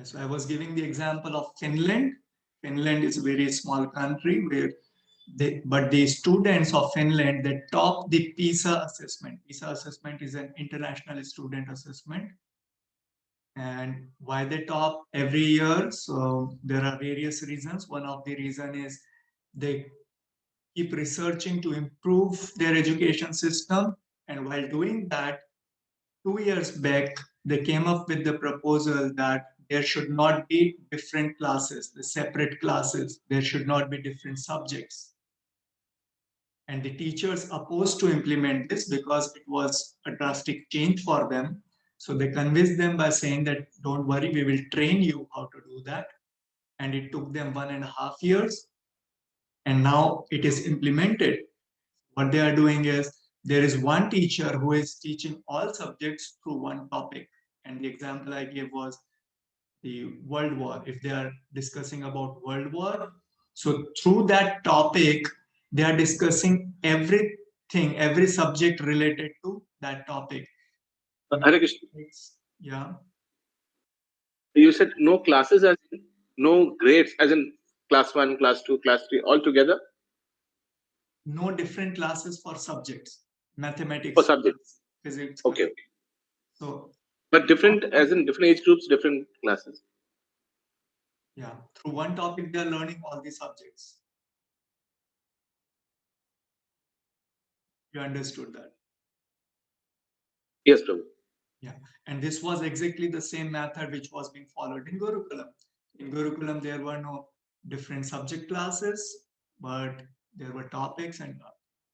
So I was giving the example of Finland. Finland is a very small country where but the students of Finland, they top the PISA assessment. PISA assessment is an international student assessment. And why they top every year? So there are various reasons. One of the reason is they keep researching to improve their education system. And while doing that, 2 years back, they came up with the proposal that there should not be different classes, the separate classes. There should not be different subjects. And the teachers opposed to implement this because it was a drastic change for them. So they convinced them by saying that, don't worry, we will train you how to do that. And it took them 1.5 years. And now it is implemented. What they are doing is there is one teacher who is teaching all subjects through one topic. And the example I gave was the World War. If they are discussing about World War, so through that topic, they are discussing everything, every subject related to that topic. Hare Krishna. Yeah. You said no classes, as in no grades, as in class 1, class 2, class 3, all together? No different classes for subjects, mathematics, for subjects. Physics. Okay. So, but different, as in different age groups, different classes. Yeah, through one topic, they are learning all the subjects. You understood that? Yes, Prabhu. Yeah, and this was exactly the same method which was being followed in Gurukulam. In Gurukulam, there were no different subject classes, but there were topics, and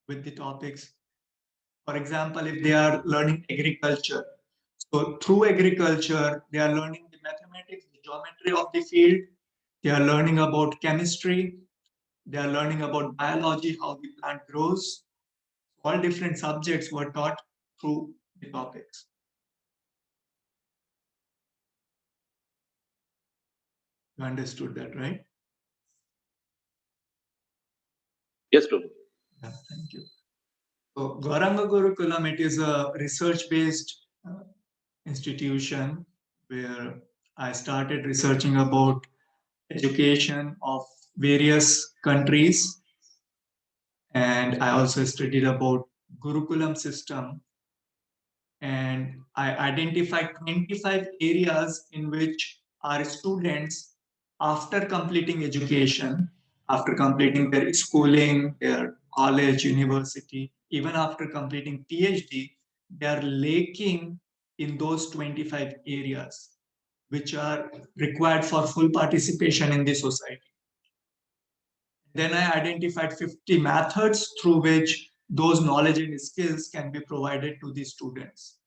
with the topics, for example, if they are learning agriculture, so through agriculture, they are learning the mathematics, the geometry of the field, they are learning about chemistry, they are learning about biology, how the plant grows. All different subjects were taught through the topics. You understood that, right? Yes, Prabhu. Yeah, thank you. So Gauranga Gurukulam, it is a research-based institution where I started researching about education of various countries, and I also studied about Gurukulam system, and I identified 25 areas in which our students, after completing education, after completing their schooling, their college, university, even after completing PhD, they are lacking in those 25 areas which are required for full participation in the society. Then I identified 50 methods through which those knowledge and skills can be provided to the students.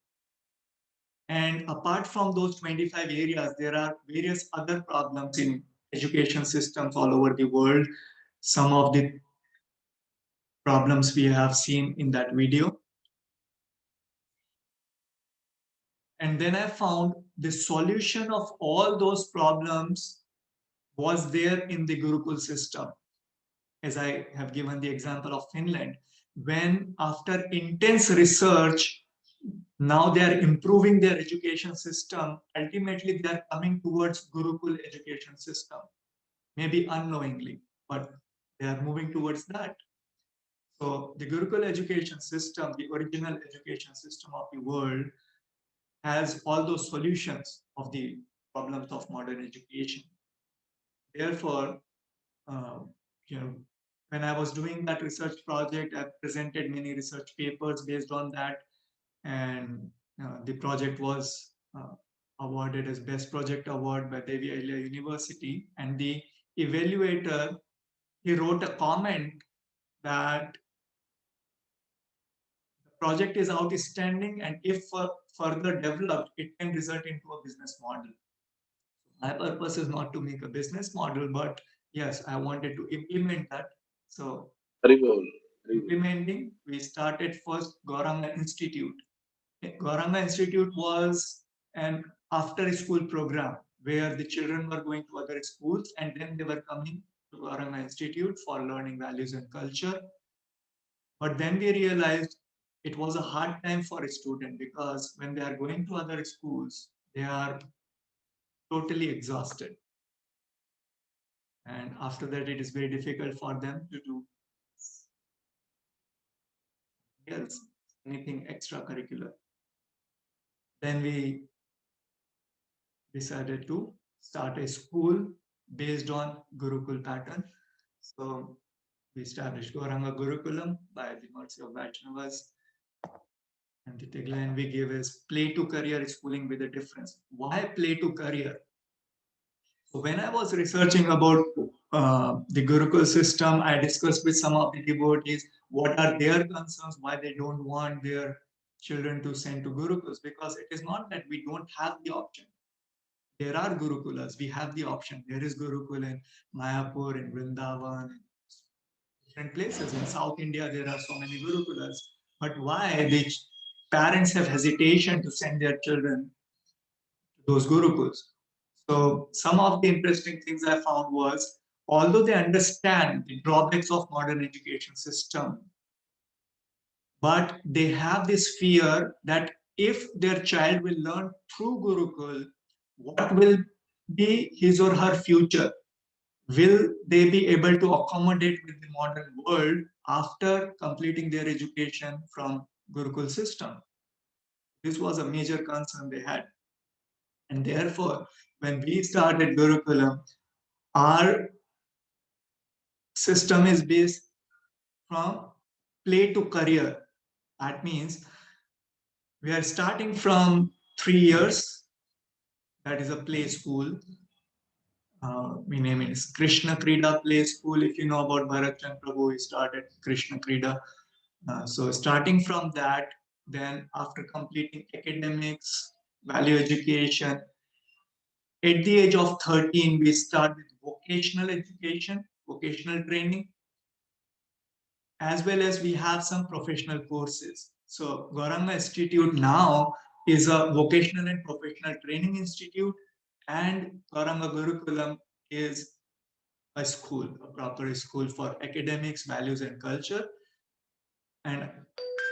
And apart from those 25 areas, there are various other problems in education systems all over the world. Some of the problems we have seen in that video. And then I found the solution of all those problems was there in the Gurukul system. As I have given the example of Finland, when after intense research, now they are improving their education system. Ultimately, they are coming towards Gurukul education system, maybe unknowingly, but they are moving towards that. So the Gurukul education system, the original education system of the world, has all those solutions of the problems of modern education. Therefore, uh, you know, when I was doing that research project, I presented many research papers based on that, and the project was awarded as Best Project Award by Devi Ahilya University. And the evaluator, he wrote a comment that the project is outstanding, and if further developed, it can result into a business model. My purpose is not to make a business model, but yes, I wanted to implement that. So implementing, we started first Gauranga Institute. Gauranga Institute was an after school program where the children were going to other schools and then they were coming to Gauranga Institute for learning values and culture. But then we realized it was a hard time for a student because when they are going to other schools, they are totally exhausted. And after that, it is very difficult for them to do else, anything extracurricular. Then we decided to start a school based on Gurukul pattern. So we established Gauranga Gurukulam by the mercy of Vaishnavas. And the tagline we give is play to career schooling with a difference. Why play to career? So when I was researching about the Gurukul system, I discussed with some of the devotees what are their concerns, why they don't want their children to send to Gurukuls, because it is not that we don't have the option. There are Gurukulas, we have the option. There is Gurukul in Mayapur, in Vrindavan, in different places. In South India, there are so many Gurukulas. But why the parents have hesitation to send their children to those Gurukuls? So some of the interesting things I found was, although they understand the drawbacks of modern education system, but they have this fear that if their child will learn through Gurukul, what will be his or her future? Will they be able to accommodate with the modern world after completing their education from Gurukul system? This was a major concern they had. And therefore, when we started Gurukulam, our system is based from play to career. That means we are starting from 3 years. That is a play school. We name it is Krishna Krida Play School. If you know about Bharat Chandra Prabhu, he started Krishna Krida. So starting from that, then after completing academics, value education, at the age of 13, we start with vocational education, vocational training, as well as we have some professional courses. So Gauranga Institute now is a vocational and professional training institute, and Gauranga Gurukulam is a school, a proper school for academics, values, and culture. And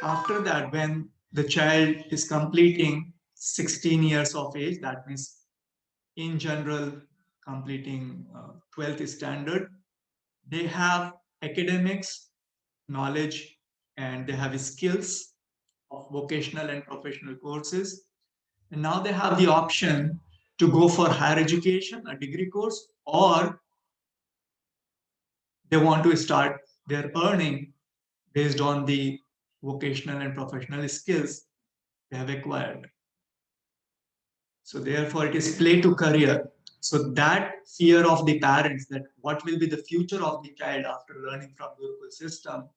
after that, when the child is completing 16 years of age, that means in general completing 12th standard, they have academics, knowledge, and they have skills of vocational and professional courses. And now they have the option to go for higher education, a degree course, or they want to start their earning based on the vocational and professional skills they have acquired. So therefore, it is play to career. So that fear of the parents that what will be the future of the child after learning from Gurukul system,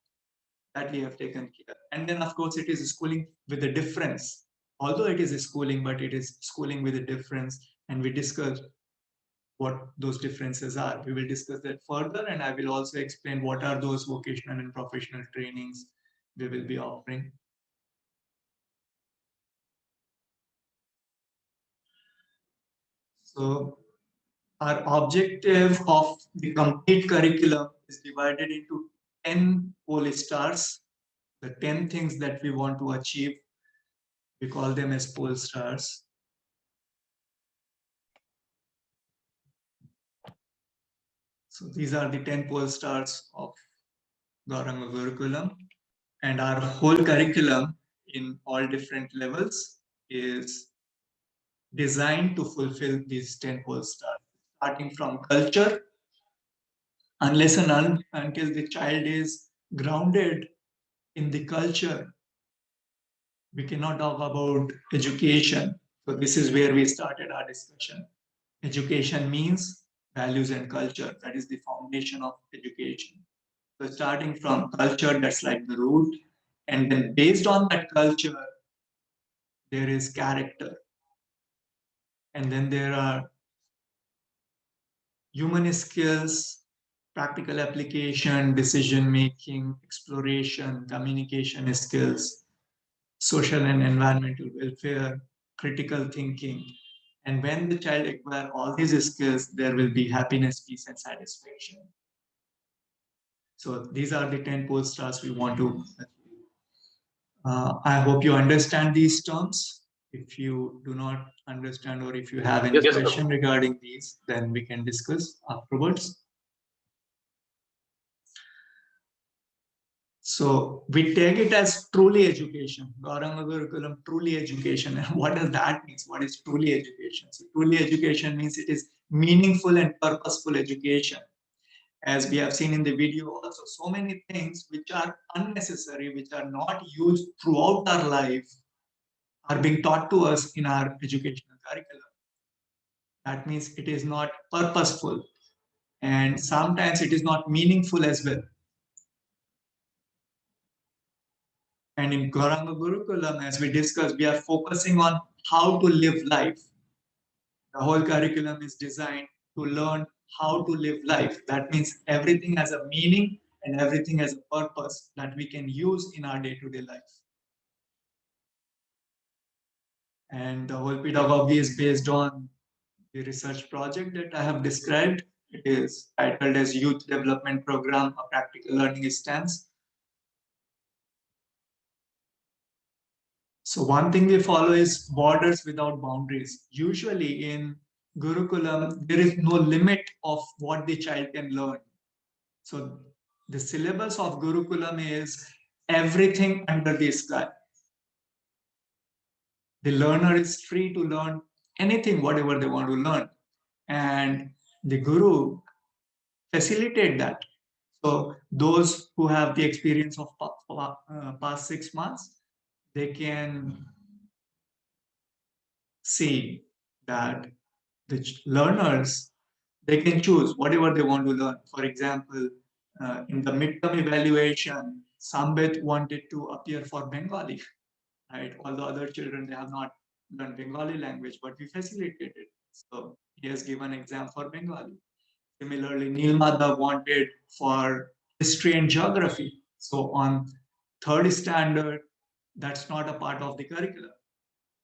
that we have taken care. And then, of course, it is schooling with a difference. Although it is schooling, but it is schooling with a difference. And we discussed what those differences are. We will discuss that further, and I will also explain what are those vocational and professional trainings we will be offering. So our objective of the complete curriculum is divided into 10 pole stars, the 10 things that we want to achieve. We call them as pole stars. So these are the 10 pole stars of Gauranga Gurukulam. And our whole curriculum in all different levels is designed to fulfill these 10 pole stars, starting from culture, unless and until the child is grounded in the culture, we cannot talk about education. So this is where we started our discussion. Education means values and culture. That is the foundation of education. So starting from culture, that's like the root. And then based on that culture, there is character. And then there are human skills, practical application, decision making, exploration, communication skills, social and environmental welfare, critical thinking. And when the child acquires all these skills, there will be happiness, peace, and satisfaction. So these are the 10 pole stars we want to. I hope you understand these terms. If you do not understand or if you have any Yes, sir. question regarding these, then we can discuss afterwards. So we take it as truly education, Gauranga Gurukulam, truly education. And what does that mean? What is truly education? So truly education means it is meaningful and purposeful education. As we have seen in the video also, so many things which are unnecessary, which are not used throughout our life, are being taught to us in our educational curriculum. That means it is not purposeful, and sometimes it is not meaningful as well. And in Gauranga Gurukulam, as we discussed, we are focusing on how to live life. The whole curriculum is designed to learn how to live life. That means everything has a meaning and everything has a purpose that we can use in our day-to-day life. And the whole pedagogy is based on the research project that I have described. It is titled as Youth Development Program, a Practical Learning Stance. So one thing we follow is borders without boundaries. Usually in Gurukulam, there is no limit of what the child can learn. So the syllabus of Gurukulam is everything under the sky. The learner is free to learn anything, whatever they want to learn. And the Guru facilitate that. So those who have the experience of past 6 months, they can see that the learners, they can choose whatever they want to learn. For example, in the midterm evaluation, Sambit wanted to appear for Bengali, right? All the other children, they have not learned Bengali language, but we facilitated. So he has given exam for Bengali. Similarly, Nilmada wanted for history and geography. So on third standard, that's not a part of the curriculum.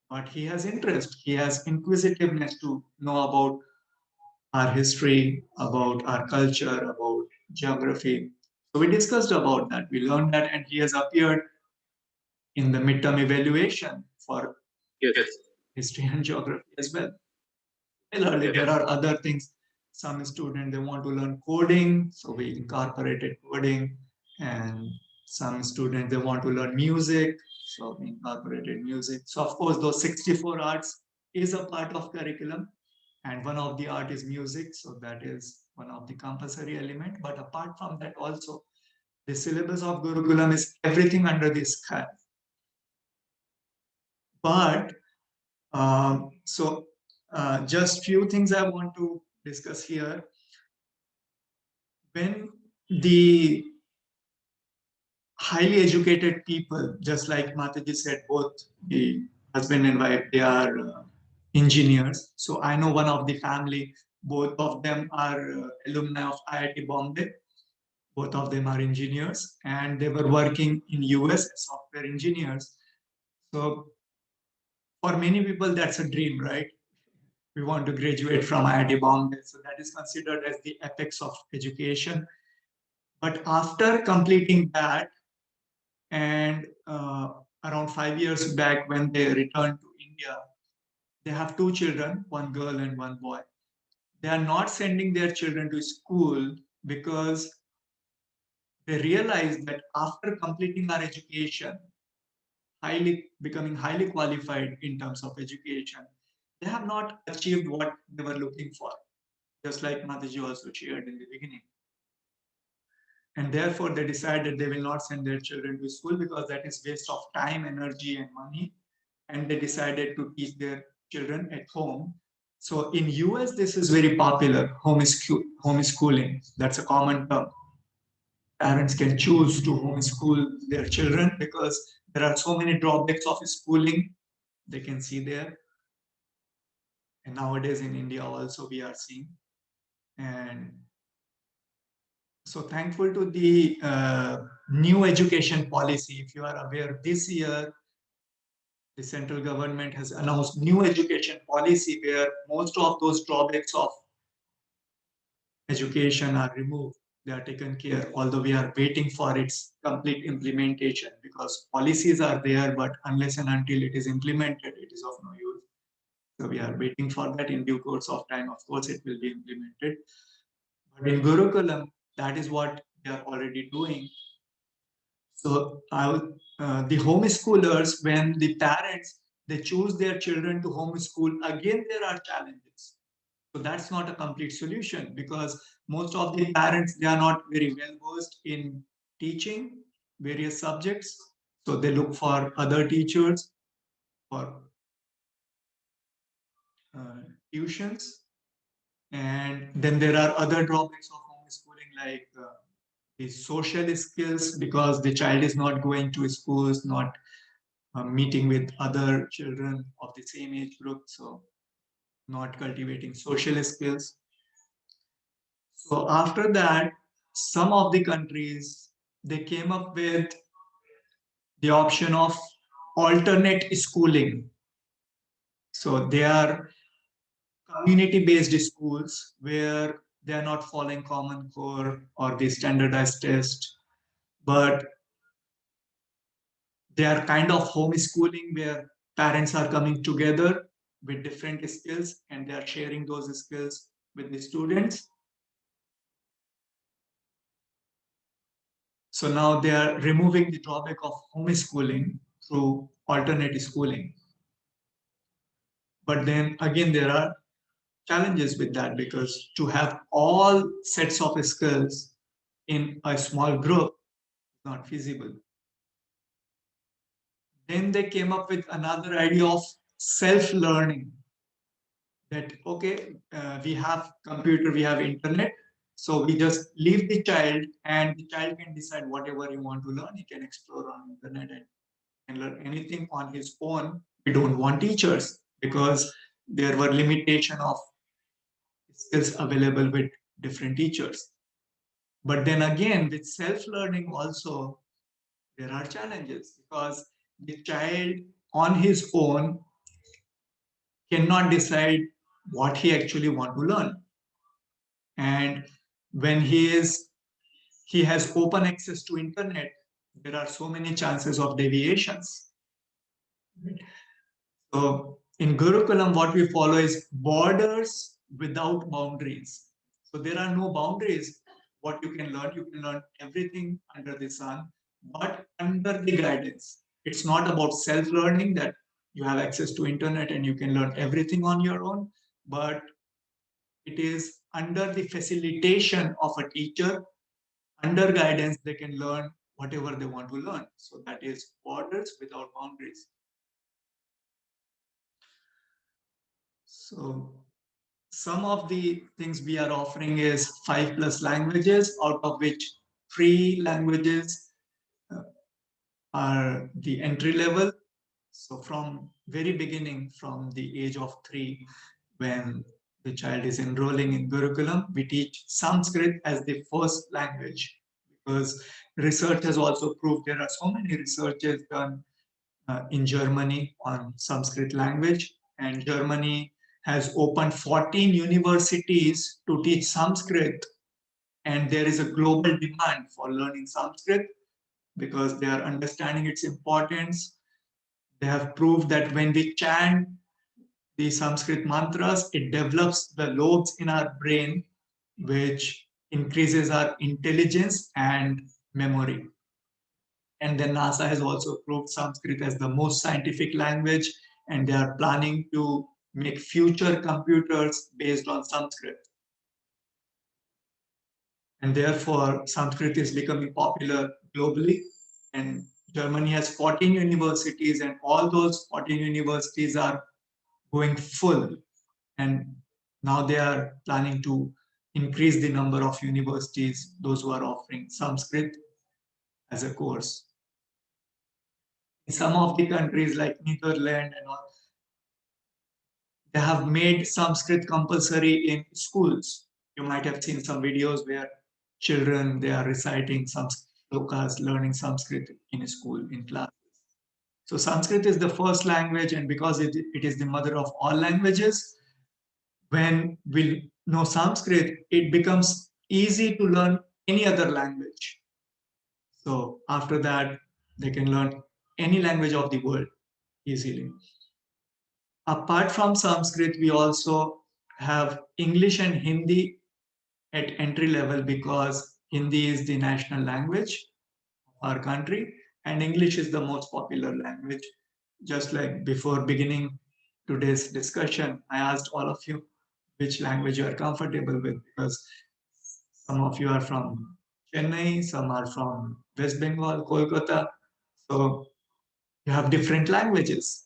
But he has interest, he has inquisitiveness to know about our history, about our culture, about geography. So we discussed about that. We learned that, and he has appeared in the midterm evaluation for Yes. history and geography as well. Similarly, there are other things. Some students, they want to learn coding, so we incorporated coding, and some students, they want to learn music, so we incorporated music. So of course, those 64 arts is a part of curriculum, and one of the art is music, so that is one of the compulsory element. But apart from that also, the syllabus of Gurukulam is everything under the sky. But just few things I want to discuss here. When the highly educated people, just like Mataji said, both the husband and wife, they are engineers. So I know one of the family, both of them are alumni of IIT Bombay. Both of them are engineers, and they were working in US as software engineers. So for many people, that's a dream, right? We want to graduate from IIT Bombay. So that is considered as the apex of education. But after completing that, and around 5 years back when they returned to India, they have two children, one girl and one boy. They are not sending their children to school because they realize that after completing our education, becoming highly qualified in terms of education, they have not achieved what they were looking for, just like Mataji also shared in the beginning. And therefore, they decided they will not send their children to school because that is waste of time, energy, and money. And they decided to teach their children at home. So in US, this is very popular, homeschooling. That's a common term. Parents can choose to homeschool their children because there are so many drawbacks of schooling they can see there. And nowadays in India also we are seeing. And so thankful to the new education policy. If you are aware, this year the central government has announced new education policy where most of those drawbacks of education are removed. they are taken care, although we are waiting for its complete implementation, because policies are there, but unless and until it is implemented, it is of no use. So we are waiting for that. In due course of time, of course, it will be implemented. But in Gurukulam, that is what they are already doing. So the homeschoolers, when the parents, they choose their children to homeschool, again, there are challenges. So that's not a complete solution, because most of the parents, they are not very well versed in teaching various subjects. So they look for other teachers for uh, tuitions. And then there are other drawbacks of homeschooling, like the social skills, because the child is not going to schools, not meeting with other children of the same age group, so not cultivating social skills. So after that, some of the countries, they came up with the option of alternate schooling. So they are community-based schools where they are not following Common Core or the standardized test, but they are kind of homeschooling where parents are coming together with different skills and they are sharing those skills with the students. So now they are removing the drawback of homeschooling through alternate schooling. But then again, there are challenges with that, because to have all sets of skills in a small group is not feasible. Then they came up with another idea of self-learning, that okay, we have computer, we have internet, so we just leave the child and the child can decide whatever he want to learn. He can explore on internet and can learn anything on his own. We don't want teachers because there were limitation of skills available with different teachers. But then again, with self-learning also, there are challenges, because the child on his own cannot decide what he actually want to learn. And when he has open access to internet, there are so many chances of deviations. So in Gurukulam, what we follow is borders without boundaries. So there are no boundaries. What you can learn everything under the sun, but under the guidance. It's not about self-learning that you have access to internet and you can learn everything on your own, but it is under the facilitation of a teacher, under guidance, they can learn whatever they want to learn. So that is borders without boundaries. So some of the things we are offering is 5+ languages, out of which 3 languages uh, are the entry level. So from very beginning, from the age of 3, when the child is enrolling in Gurukulam, we teach Sanskrit as the first language, because research has also proved, there are so many researches done in Germany on Sanskrit language, and Germany has opened 14 universities to teach Sanskrit, and there is a global demand for learning Sanskrit because they are understanding its importance. They have proved that when we chant the Sanskrit mantras, it develops the lobes in our brain, which increases our intelligence and memory. And then NASA has also proved Sanskrit as the most scientific language, and they are planning to make future computers based on Sanskrit. And therefore, Sanskrit is becoming popular globally. And Germany has 14 universities, and all those 14 universities are going full. And now they are planning to increase the number of universities, those who are offering Sanskrit as a course. In some of the countries like Netherlands and all, they have made Sanskrit compulsory in schools. You might have seen some videos where children, they are reciting some slokas, learning Sanskrit in school, in class. So Sanskrit is the first language, and because it is the mother of all languages, when we know Sanskrit, it becomes easy to learn any other language. So after that, they can learn any language of the world easily. Apart from Sanskrit, we also have English and Hindi at entry level because Hindi is the national language of our country and English is the most popular language. Just like before beginning today's discussion, I asked all of you which language you are comfortable with because some of you are from Chennai, some are from West Bengal, Kolkata. So you have different languages.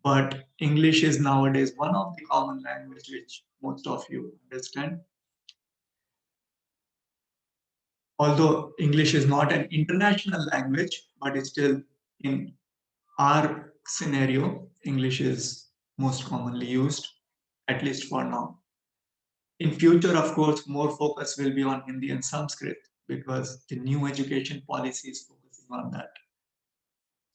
But English is nowadays one of the common language which most of you understand. Although English is not an international language, but it's still in our scenario, English is most commonly used, at least for now. In future, of course, more focus will be on Hindi and Sanskrit because the new education policy is focusing on that.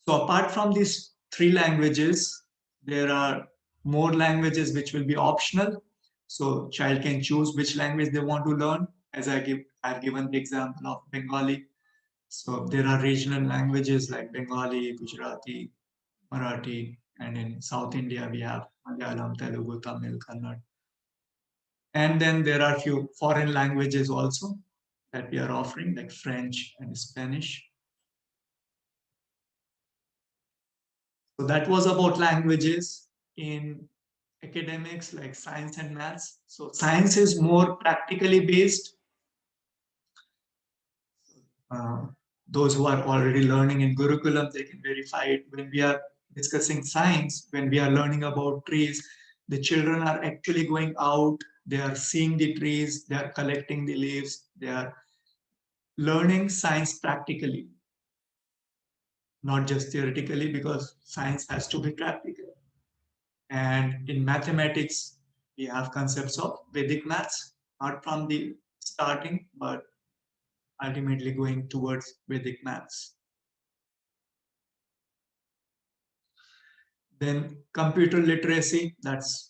So apart from these three languages, there are more languages which will be optional. So child can choose which language they want to learn. As I've given the example of Bengali. So there are regional languages like Bengali, Gujarati, Marathi, and in South India we have Malayalam, Telugu, Tamil, Kannada. And then there are few foreign languages also that we are offering, like French and Spanish. So that was about languages. In academics like science and maths. So science is more practically based. Uh, those who are already learning in Gurukulam, they can verify it. When we are discussing science, when we are learning about trees, the children are actually going out, they are seeing the trees, they are collecting the leaves, they are learning science practically, not just theoretically, because science has to be practical. And in mathematics, we have concepts of Vedic maths, not from the starting, but ultimately going towards Vedic maths. Then computer literacy, that's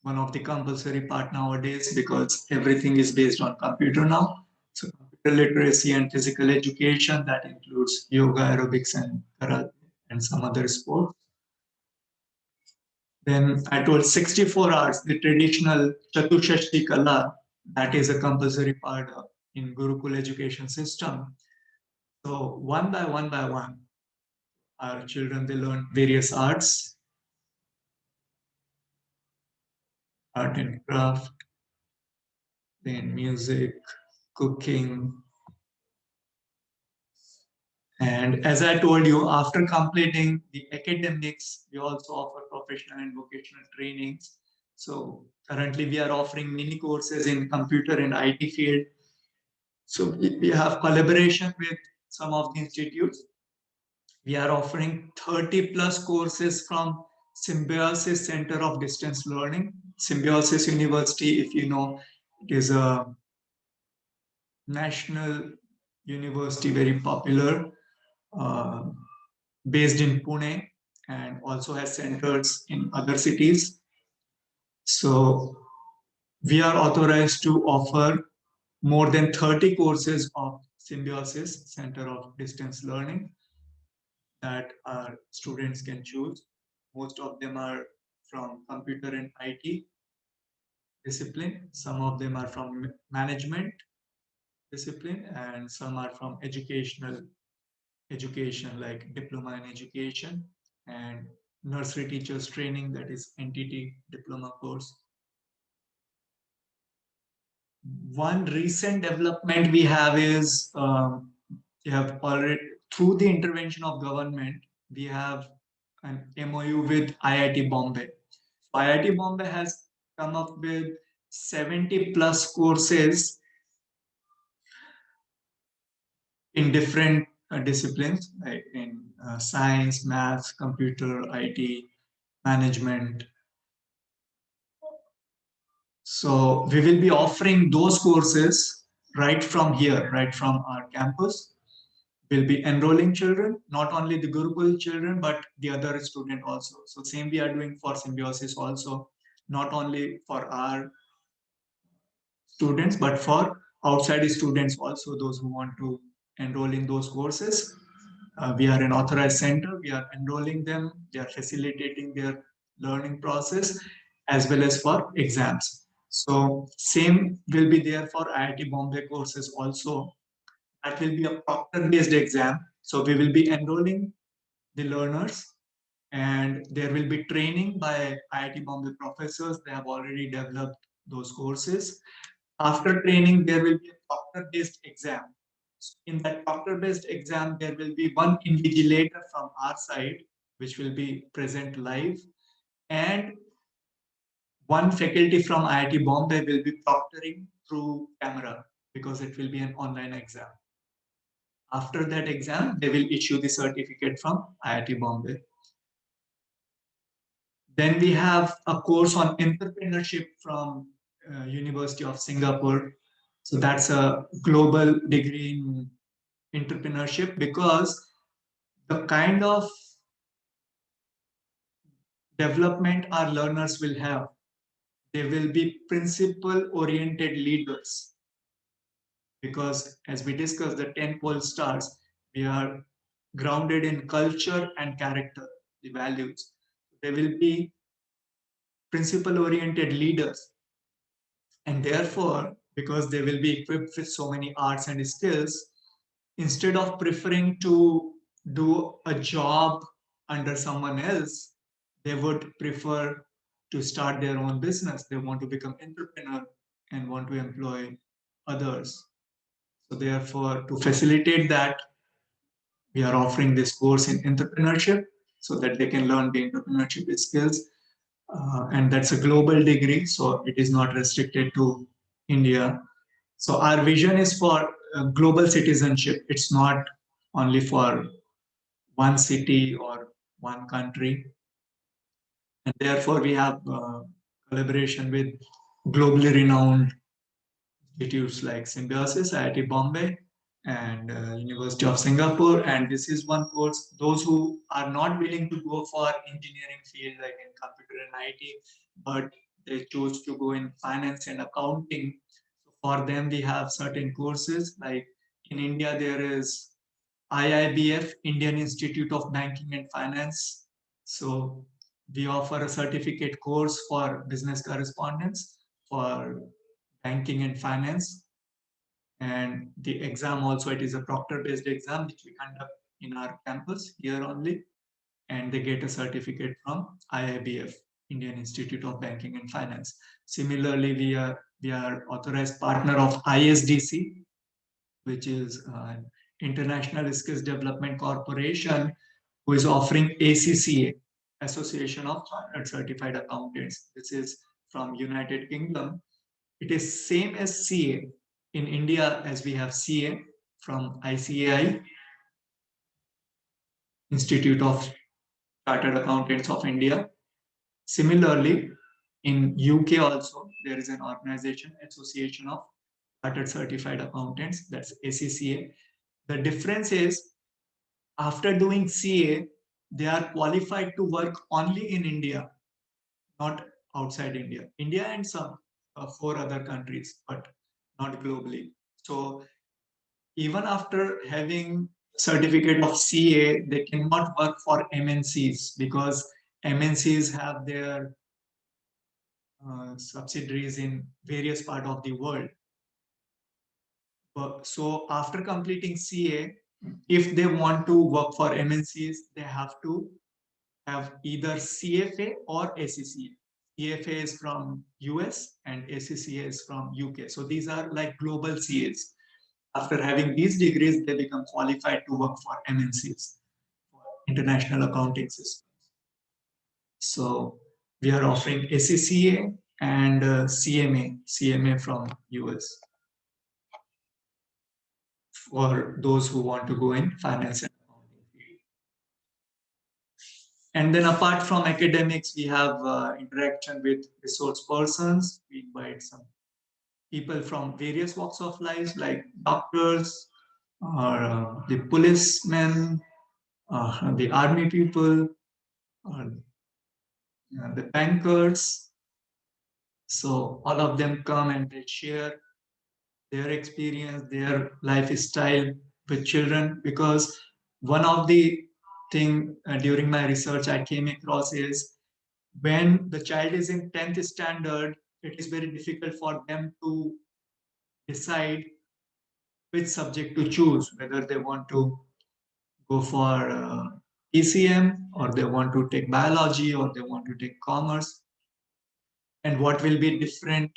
one of the compulsory part nowadays because everything is based on computer now. So computer literacy and physical education, that includes yoga, aerobics, and karate, and some other sports. Then I told 64 hours, the traditional Chatushashti Kala, that is a compulsory part in Gurukul education system. So one by one, our children, they learn various arts, art and craft, then music, cooking. And as I told you, after completing the academics, we also offer professional and vocational trainings. So currently we are offering mini courses in computer and IT field. So we have collaboration with some of the institutes. We are offering 30 plus courses from Symbiosis Center of Distance Learning. Symbiosis University, if you know, it is a national university, very popular, uh, based in Pune and also has centers in other cities. So we are authorized to offer more than 30 courses of Symbiosis Center of Distance Learning that our students can choose. Most of them are from computer and IT discipline. Some of them are from management discipline, and some are from educational education, like diploma in education and nursery teachers training, that is NTT diploma course. One recent development we have is we have already, through the intervention of government, we have an MOU with IIT Bombay. IIT Bombay has come up with 70 plus courses in different disciplines, like in science, maths, computer, IT, management. So we will be offering those courses right from here, right from our campus. We'll be enrolling children, not only the Gurukul children, but the other student also. So same we are doing for Symbiosis also, not only for our students, but for outside students also, those who want to enroll in those courses. We are an authorized center. We are enrolling them. We are facilitating their learning process as well as for exams. So same will be there for IIT Bombay courses also. That will be a proctor-based exam. So we will be enrolling the learners, and there will be training by IIT Bombay professors. They have already developed those courses. After training, there will be a proctor-based exam. In that proctor-based exam, there will be one invigilator from our side, which will be present live, and one faculty from IIT Bombay will be proctoring through camera because it will be an online exam. After that exam, they will issue the certificate from IIT Bombay. Then we have a course on entrepreneurship from University of Singapore. So that's a global degree in entrepreneurship because the kind of development our learners will have, they will be principle oriented leaders, because as we discussed the 10 pole stars, we are grounded in culture and character, the values. They will be principle oriented leaders, and therefore because they will be equipped with so many arts and skills, instead of preferring to do a job under someone else, they would prefer to start their own business. They want to become entrepreneur and want to employ others. So therefore, to facilitate that, we are offering this course in entrepreneurship so that they can learn the entrepreneurship skills. And that's a global degree, so it is not restricted to India. So our vision is for global citizenship. It's not only for one city or one country. And therefore, we have collaboration with globally renowned institutes like Symbiosis, IIT Bombay, and University of Singapore. And this is one course, those who are not willing to go for engineering field like in computer and IT, but they choose to go in finance and accounting. So for them, we have certain courses like in India, there is IIBF, Indian Institute of Banking and Finance. So we offer a certificate course for business correspondence for banking and finance. And the exam also, it is a proctor-based exam which we conduct in our campus here only. And they get a certificate from IIBF, Indian Institute of Banking and Finance. Similarly, we are authorized partner of ISDC, which is an International Skills Development Corporation, who is offering ACCA, Association of Chartered Certified Accountants. This is from United Kingdom. It is same as CA. In India, as we have CA from ICAI, Institute of Chartered Accountants of India. Similarly, in UK also, there is an organization, Association of Chartered Certified Accountants, that's ACCA. The difference is, after doing CA, they are qualified to work only in India, not outside India. India and some four other countries, but not globally. So even after having certificate of CA, they cannot work for MNCs because MNCs have their subsidiaries in various parts of the world. So after completing CA, if they want to work for MNCs, they have to have either CFA or ACCA. CFA is from US and ACCA is from UK. So these are like global CAs. After having these degrees, they become qualified to work for MNCs, for international accounting systems. So we are offering ACCA and CMA from US for those who want to go in finance and accounting field. And then apart from academics, we have interaction with resource persons. We invite some people from various walks of life, like doctors, or the policemen, the army people, or the bankers. So all of them come and they share their experience, their lifestyle with children. Because one of the thing during my research I came across is when the child is in 10th standard, it is very difficult for them to decide which subject to choose, whether they want to go for ECM or they want to take biology or they want to take commerce, and what will be different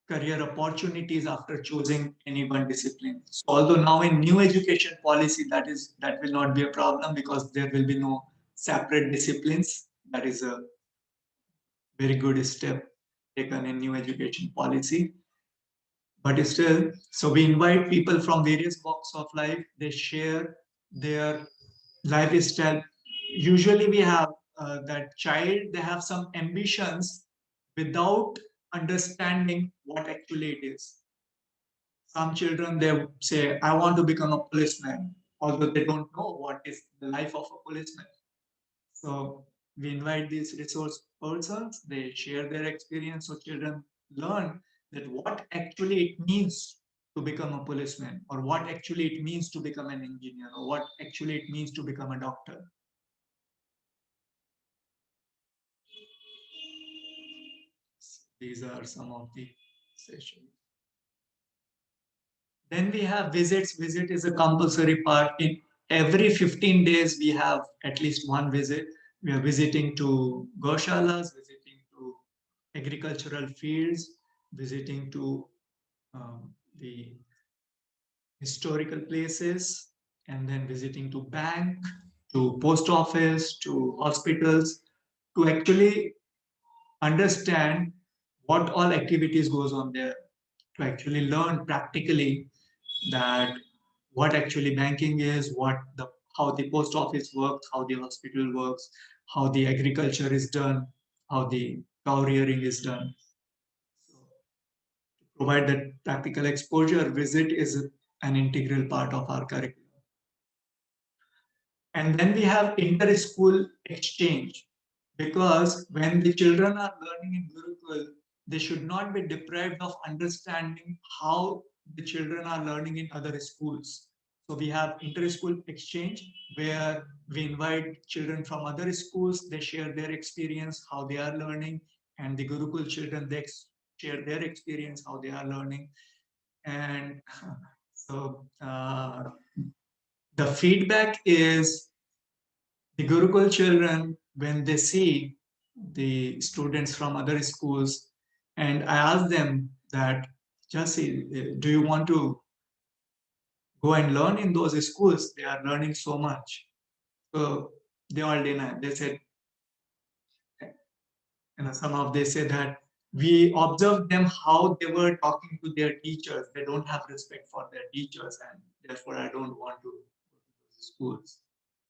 career opportunities after choosing any one discipline. So although now in new education policy that will not be a problem because there will be no separate disciplines. That is a very good step taken in new education policy. But still, so we invite people from various walks of life. They share their lifestyle. Usually we have that child, they have some ambitions without understanding what actually it is. Some children, they say, I want to become a policeman, although they don't know what is the life of a policeman. So we invite these resource persons, they share their experience so children learn that what actually it means to become a policeman, or what actually it means to become an engineer, or what actually it means to become a doctor. These are some of the sessions. Then we have visits. Visit is a compulsory part. In every 15 days, we have at least one visit. We are visiting to goshalas, visiting to agricultural fields, visiting to the historical places, and then visiting to bank, to post office, to hospitals, to actually understand what all activities goes on there, to actually learn practically that what actually banking is, what the how the post office works, how the hospital works, how the agriculture is done, how the cow rearing is done. So to provide that practical exposure, visit is an integral part of our curriculum. And then we have inter-school exchange, because when the children are learning in Gurukul, they should not be deprived of understanding how the children are learning in other schools. So we have inter-school exchange where we invite children from other schools, they share their experience, how they are learning, and the Gurukul children, they share their experience, how they are learning. And so the feedback is the Gurukul children, when they see the students from other schools, and I ask them that, Jasi, do you want to go and learn in those schools? They are learning so much. So they all deny. They said, some of they say that we observed them how they were talking to their teachers. They don't have respect for their teachers, and therefore I don't want to go to those schools.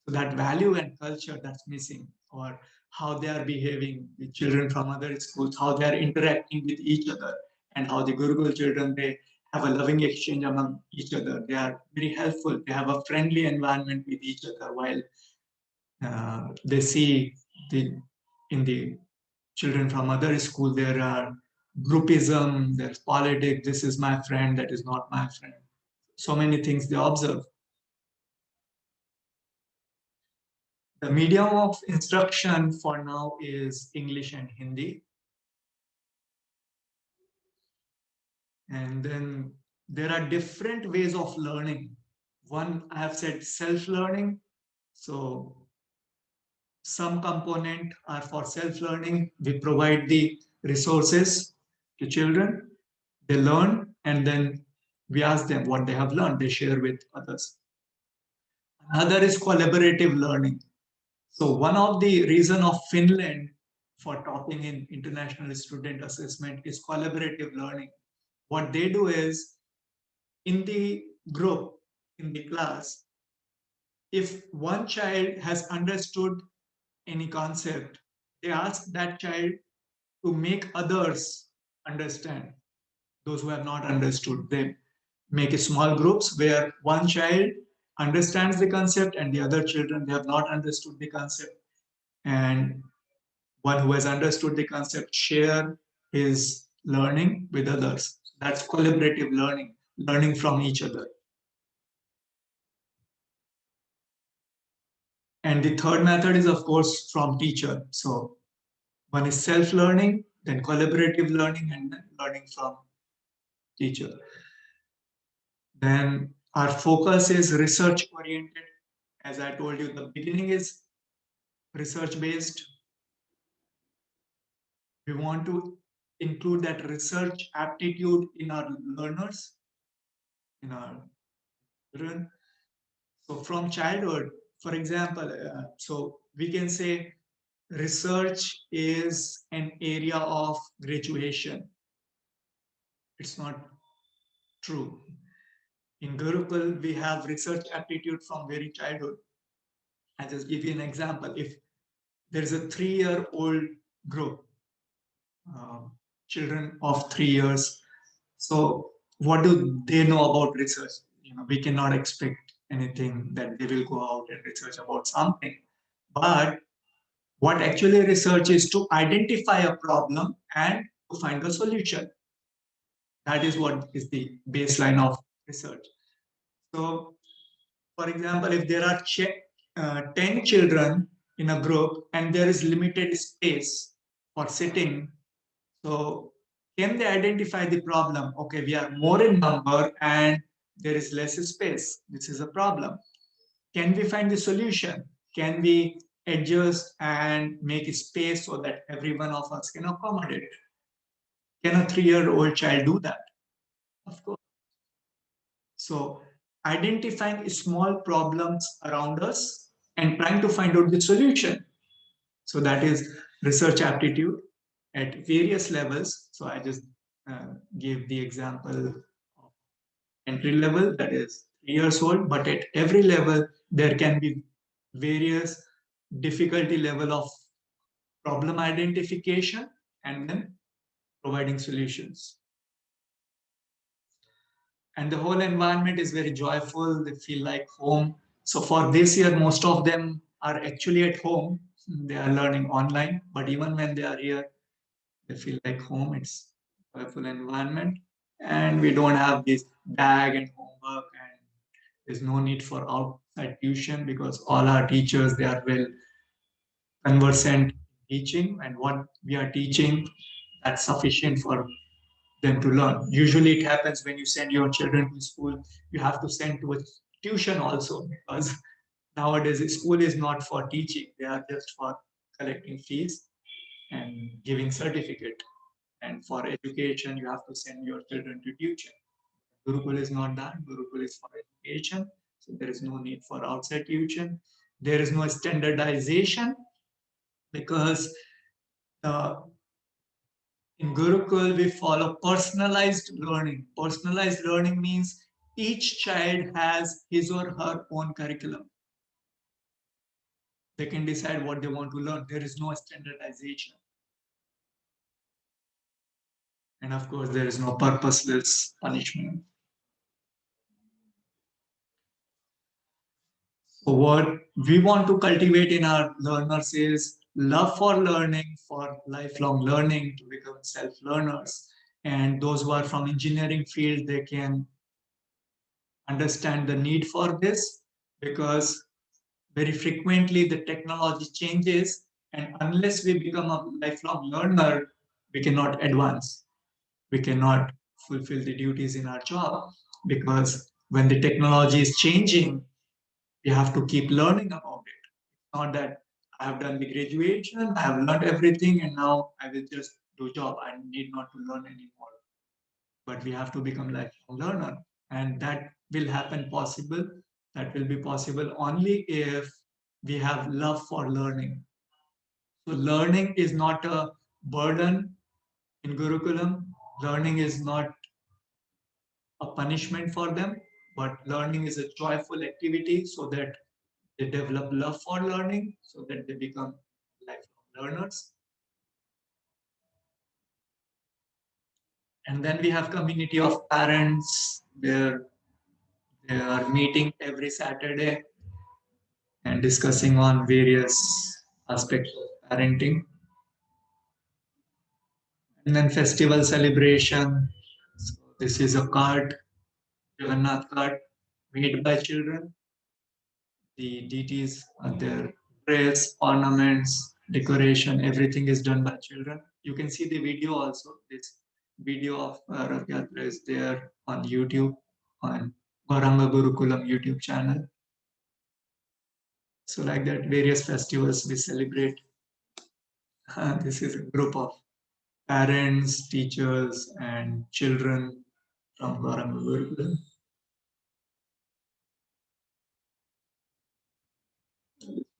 So that value and culture that's missing, or how they are behaving with children from other schools, how they are interacting with each other, and how the Gurukul children, they have a loving exchange among each other. They are very helpful. They have a friendly environment with each other, while they see the in the children from other school there are groupism, there's politics. This is my friend, that is not my friend. So many things they observe. The medium of instruction for now is English and Hindi. And then there are different ways of learning. One, I have said self-learning. So some component are for self-learning. We provide the resources to children. They learn, and then we ask them what they have learned. They share with others. Another is collaborative learning. So one of the reason of Finland for topping in international student assessment is collaborative learning. What they do is, in the group, in the class, if one child has understood any concept, they ask that child to make others understand those who have not understood. They make small groups where one child understands the concept and the other children, they have not understood the concept, and one who has understood the concept share his learning with others. That's collaborative learning, learning from each other. And the third method is, of course, from teacher. So one is self-learning, then collaborative learning, and then learning from teacher. Then our focus is research oriented. As I told you, the beginning is research based. We want to include that research aptitude in our learners, in our children. So from childhood, for example, so we can say research is an area of graduation. It's not true. In Gurukul, we have research aptitude from very childhood. I just give you an example. If there is a 3-year-old group, children of 3 years, so what do they know about research? We cannot expect anything that they will go out and research about something. But what actually research is to identify a problem and to find a solution. That is what is the baseline of research. So, for example, if there are 10 children in a group and there is limited space for sitting, so can they identify the problem? Okay, we are more in number and there is less space. This is a problem. Can we find the solution? Can we adjust and make space so that every one of us can accommodate? Can a 3-year-old child do that? Of course. So identifying small problems around us and trying to find out the solution. So that is research aptitude at various levels. So I just gave the example of entry level, that is 3 years old, but at every level, there can be various difficulty level of problem identification and then providing solutions. And the whole environment is very joyful. They feel like home. So for this year, most of them are actually at home. They are learning online, but even when they are here, they feel like home. It's a joyful environment, and we don't have this bag and homework, and there's no need for outside tuition because all our teachers, they are well conversant in teaching, and what we are teaching, that's sufficient for them to learn. Usually it happens when you send your children to school, you have to send to a tuition also, because nowadays school is not for teaching, they are just for collecting fees and giving certificate. And for education, you have to send your children to tuition. Gurukul is not that. Gurukul is for education. So there is no need for outside tuition. There is no standardization because in Gurukul, we follow personalized learning. Personalized learning means each child has his or her own curriculum. They can decide what they want to learn. There is no standardization. And of course, there is no purposeless punishment. So what we want to cultivate in our learners is love for learning, for lifelong learning, to become self-learners. And those who are from engineering field, they can understand the need for this because very frequently the technology changes, and unless we become a lifelong learner, we cannot advance. We cannot fulfill the duties in our job because when the technology is changing, we have to keep learning about it. It's not that I have done the graduation, I have learned everything, and now I will just do job. I need not to learn anymore. But we have to become lifelong learner, and that will happen possible. That will be possible only if we have love for learning. So learning is not a burden in Gurukulam. Learning is not a punishment for them, but learning is a joyful activity so that they develop love for learning, so that they become lifelong learners. And then we have community of parents where they are meeting every Saturday and discussing on various aspects of parenting. And then festival celebration. So this is a cart, Jagannath cart, made by children. The deities, their dress, ornaments, decoration, everything is done by children. You can see the video also. This video of Rath Yatra is there on YouTube, on Gauranga Gurukulam YouTube channel. So like that, various festivals we celebrate. This is a group of parents, teachers, and children from Gauranga Gurukulam.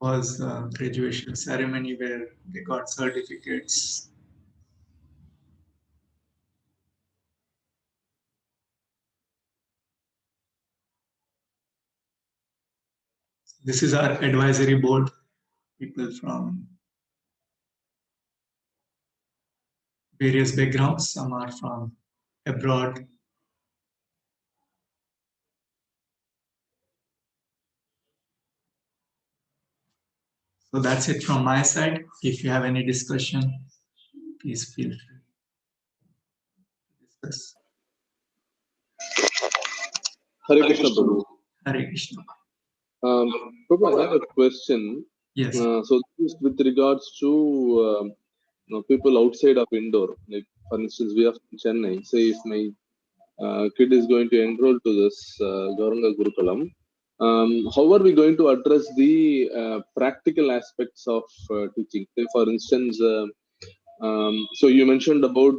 Was a graduation ceremony where they got certificates. This is our advisory board, people from various backgrounds. Some are from abroad. So that's it from my side. If you have any discussion, please feel free to discuss. Hare Krishna, Prabhu. Hare Krishna. Prabhu, I have a question. Yes. So this is with regards to people outside of Indore. Like, for instance, we are from Chennai. Say if my kid is going to enroll to this Gauranga Gurukulam, how are we going to address the practical aspects of teaching? Say, for instance, so you mentioned about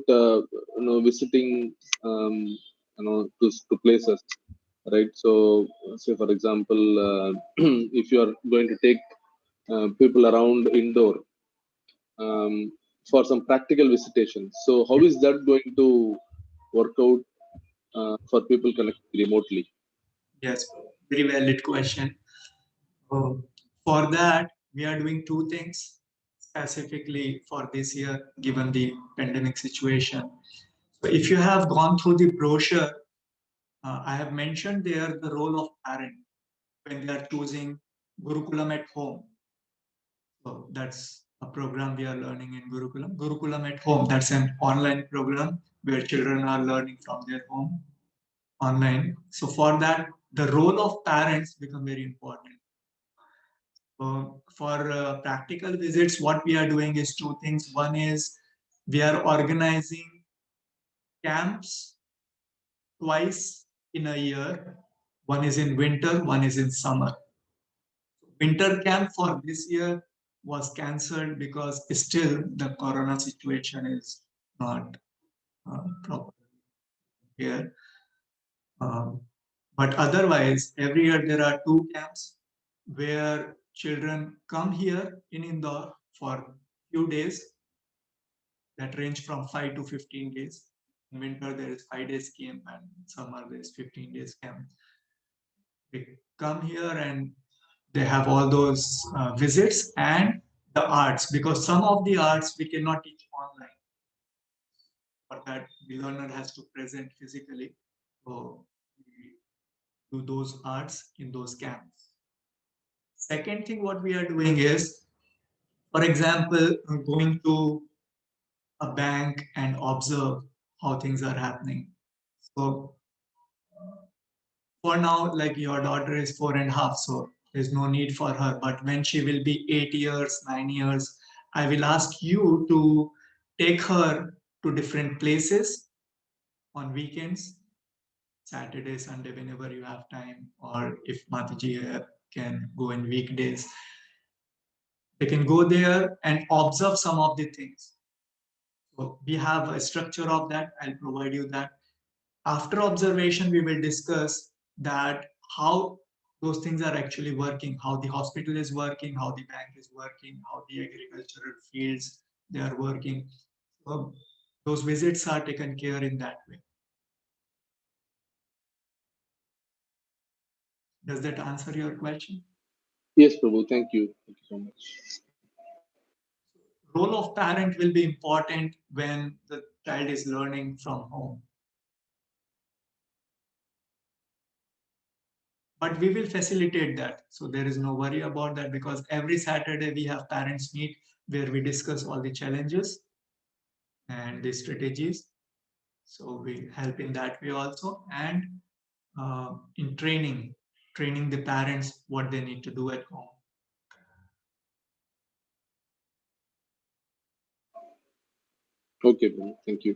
visiting to places, right? So, say for example, if you are going to take people around Indore for some practical visitation, so how is that going to work out for people connected remotely? Yes, very valid question. For that, we are doing two things specifically for this year, given the pandemic situation. So if you have gone through the brochure, I have mentioned there the role of parent when they are choosing Gurukulam at home. So that's a program we are learning in Gurukulam. Gurukulam at home, that's an online program where children are learning from their home online. So for that, the role of parents become very important. For practical visits, what we are doing is two things. One is we are organizing camps twice in a year. One is in winter, one is in summer. Winter camp for this year was cancelled because still the corona situation is not proper here. Um, but otherwise, every year there are two camps where children come here in Indore for few days that range from 5 to 15 days. In winter, there is 5 days camp, and summer, there is 15 days camp. They come here and they have all those visits and the arts, because some of the arts we cannot teach online. For that, the learner has to present physically. So we do those arts in those camps. Second thing, what we are doing is, for example, going to a bank and observe how things are happening. So for now, like your daughter is 4.5, so there's no need for her. But when she will be 8 years, 9 years, I will ask you to take her to different places on weekends, Saturday, Sunday, whenever you have time, or if Mataji can go in weekdays, they can go there and observe some of the things. So we have a structure of that. I'll provide you that. After observation, we will discuss that how those things are actually working, how the hospital is working, how the bank is working, how the agricultural fields they are working. So those visits are taken care in that way. Does that answer your question? Yes, Prabhu. Thank you. Thank you so much. Role of parent will be important when the child is learning from home. But we will facilitate that. So there is no worry about that, because every Saturday we have parents meet where we discuss all the challenges. and the strategies. So we help in that way also, and in training the parents what they need to do at home. Okay, Prabhu. Thank you.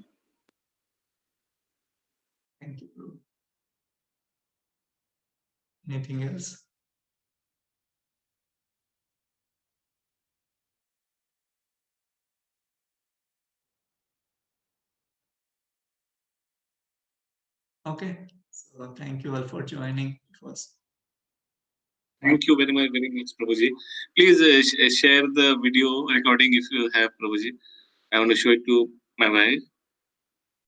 Thank you, Prabhu. Anything else? Okay, so thank you all for joining. It was Thank you very much, Prabhuji. Please share the video recording if you have, Prabhuji. I want to show it to my wife.